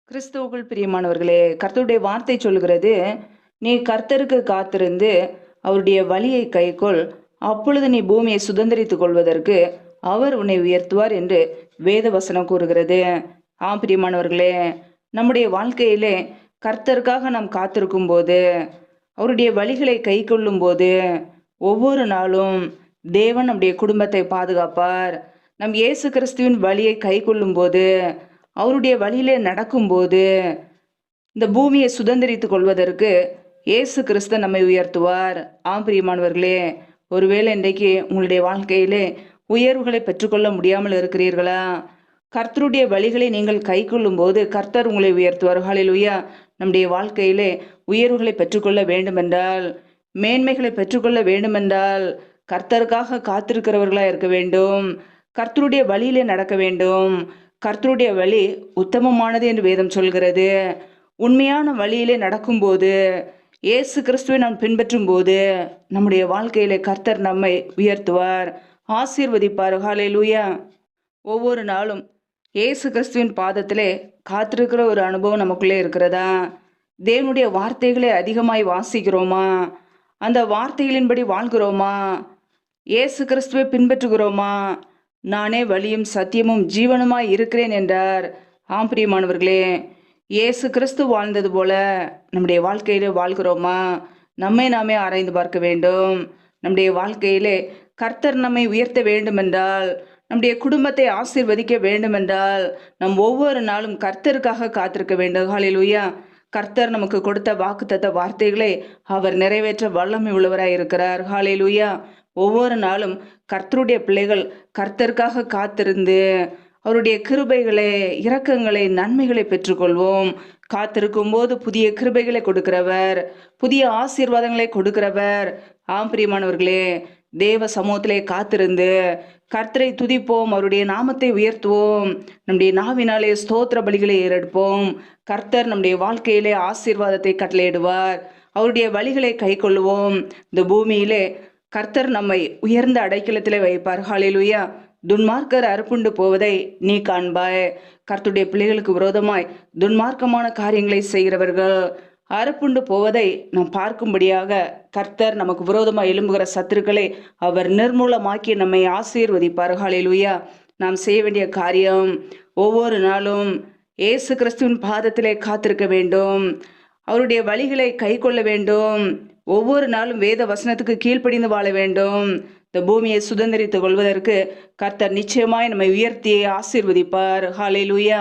கிறிஸ்துவுக்குள் பிரியமானவர்களே, கர்த்தருடைய வார்த்தை சொல்கிறது, நீ கர்த்தருக்கு காத்திருந்து அவருடைய வழியை கைக்கொள், அப்பொழுது நீ பூமியை சுதந்தரித்துக் கொள்வதற்கு அவர் உன்னை உயர்த்துவார் என்று வேத வசனம் கூறுகிறது. பிரியமானவர்களே, நம்முடைய வாழ்க்கையிலே கர்த்தருக்காக நாம் காத்திருக்கும் போது, அவருடைய வழிகளை கைக்கொள்ளும் போது, ஒவ்வொரு நாளும் தேவன் நம்முடைய குடும்பத்தை பாதுகாப்பார். நம் இயேசு கிறிஸ்துவின் வழியை கைக்கொள்ளும் போது, அவருடைய வழியிலே நடக்கும்போது இந்த பூமியை சுதந்திரித்துக் கொள்வதற்கு இயேசு கிறிஸ்து நம்மை உயர்த்துவார். பிரியமானவர்களே, ஒருவேளை இன்றைக்கு உங்களுடைய வாழ்க்கையிலே உயர்வுகளை பெற்றுக்கொள்ள முடியாமல் இருக்கிறீர்களா? கர்த்தருடைய வழிகளை நீங்கள் கை கொள்ளும் போது கர்த்தர் உங்களை உயர்த்துவார். ஹல்லேலூயா. நம்முடைய வாழ்க்கையிலே உயர்வுகளை பெற்றுக்கொள்ள வேண்டுமென்றால், மேன்மைகளை பெற்றுக்கொள்ள வேண்டுமென்றால் கர்த்தருக்காக காத்திருக்கிறவர்களா இருக்க வேண்டும். கர்த்தருடைய வழியிலே நடக்க வேண்டும். கர்த்தருடைய வழி உத்தமமானது என்று வேதம் சொல்கிறது. உண்மையான வழியிலே நடக்கும்போது, இயேசு கிறிஸ்துவை நாம் பின்பற்றும் போது நம்முடைய வாழ்க்கையிலே கர்த்தர் நம்மை உயர்த்துவார், ஆசீர்வதிப்பார். ஹல்லேலூயா. ஒவ்வொரு நாளும் இயேசு கிறிஸ்துவின் பாதத்திலே காத்திருக்கிற ஒரு அனுபவம் நமக்குள்ளே இருக்கிறதா? தேவனுடைய வார்த்தைகளை அதிகமாய் வாசிக்கிறோமா? அந்த வார்த்தைகளின்படி வாழ்கிறோமா? இயேசு கிறிஸ்துவை பின்பற்றுகிறோமா? நானே வழியும் சத்தியமும் ஜீவனுமாய் இருக்கிறேன் என்றார். பிரியமானவர்களே, இயேசு கிறிஸ்து வாழ்ந்தது போல நம்முடைய வாழ்க்கையிலே வாழ்கிறோமா? நம்மை நாமே ஆராய்ந்து பார்க்க வேண்டும். நம்முடைய வாழ்க்கையிலே கர்த்தர் நம்மை உயர்த்த வேண்டுமென்றால், நம்முடைய குடும்பத்தை ஆசீர்வதிக்க வேண்டுமென்றால், நம் ஒவ்வொரு நாளும் கர்த்தருக்காக காத்திருக்க வேண்டும். ஹல்லேலூயா. கர்த்தர் நமக்கு கொடுத்த வாக்குத்தத்த வார்த்தைகளை அவர் நிறைவேற்ற வல்லமை உள்ளவராய் இருக்கிறார். ஹல்லேலூயா. ஒவ்வொரு நாளும் கர்த்தருடைய பிள்ளைகள் கர்த்தருக்காக காத்திருந்து அவருடைய கிருபைகளை, இரக்கங்களை, நன்மைகளை பெற்றுக்கொள்வோம். காத்திருக்கும் போது புதிய கிருபைகளை கொடுக்கிறவர், புதிய ஆசீர்வாதங்களை கொடுக்கிறவர். பிரியமானவர்களே, தேவ சமூகத்திலே காத்திருந்து கர்த்தரை துதிப்போம், அவருடைய நாமத்தை உயர்த்துவோம், நம்முடைய நாவினாலே ஸ்தோத்திர பலிகளை ஏறெடுப்போம். கர்த்தர் நம்முடைய வாழ்க்கையிலே ஆசீர்வாதத்தை கட்டளையிடுவார். அவருடைய வழிகளை கை கொள்ளுவோம். இந்த பூமியிலே கர்த்தர் நம்மை உயர்ந்த அடைக்கலத்திலே வைப்பார். ஹல்லேலூயா. துன்மார்க்கர் அறுப்புண்டு போவதை நீ காண்பாய். கர்த்தருடைய பிள்ளைகளுக்கு விரோதமாய் துன்மார்க்கமான காரியங்களை செய்கிறவர்கள் அறுப்புண்டு போவதை நாம் பார்க்கும்படியாக கர்த்தர் நமக்கு விரோதமாக எழும்புகிற சத்துருக்களை அவர் நிர்மூலமாக்கி நம்மை ஆசீர்வதிப்பார். ஹல்லேலூயா. நாம் செய்ய வேண்டிய காரியம், ஒவ்வொரு நாளும் இயேசு கிறிஸ்துவின் பாதத்திலே காத்திருக்க வேண்டும். அவருடைய வழிகளை கை கொள்ள வேண்டும். ஒவ்வொரு நாளும் வேத வசனத்துக்கு கீழ்ப்படிந்து வாழ வேண்டும். இந்த பூமியை சுதந்திரித்துக் கொள்வதற்கு கர்த்தர் நிச்சயமாய் நம்மை உயர்த்தி ஆசீர்வதிப்பார். ஹல்லேலூயா.